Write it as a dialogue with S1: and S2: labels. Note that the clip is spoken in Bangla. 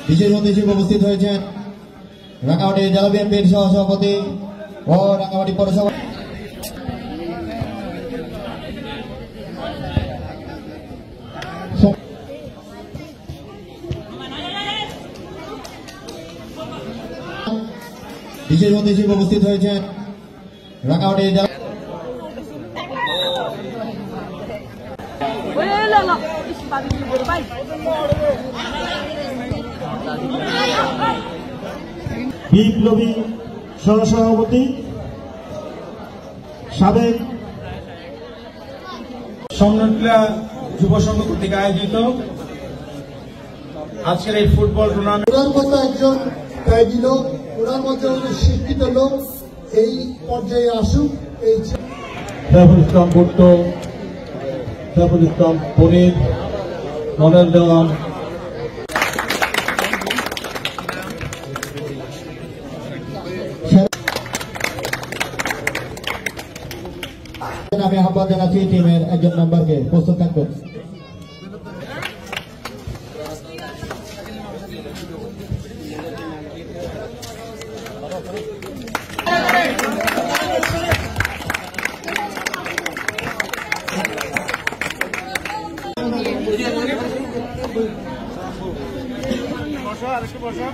S1: বিশেষ অতিথি হিসেবে উপস্থিত হয়েছেন রাঙ্গামাটি জেলা বিএনপির সহসভাপতি ও রাঙ্গামাটি পৌরসভা বিশেষ অতিথি হিসেবে উপস্থিত হয়েছেন রাঙ্গামাটি জেলা
S2: বিপ্লবী সহসভাপতি সাবেক
S3: সমনটলা যুব সংঘ কর্তৃক আয়োজিত আজকের এই ফুটবল টুর্নামেন্ট
S4: ওনার মতো একজন ব্যয়ী লোক, ওনার মতো একজন শিক্ষিত লোক এই পর্যায়ে আসুক। এই
S2: সাইফুল ইসলাম ভুট্টো, সাইফুল ইসলাম পরিদ, মনের দেওয়ান,
S1: আমি আহ্বান জানাচ্ছি টিমের একজন মেম্বারকে প্রস্তুত থাকবেন।
S3: বসো আরেকটু বসো।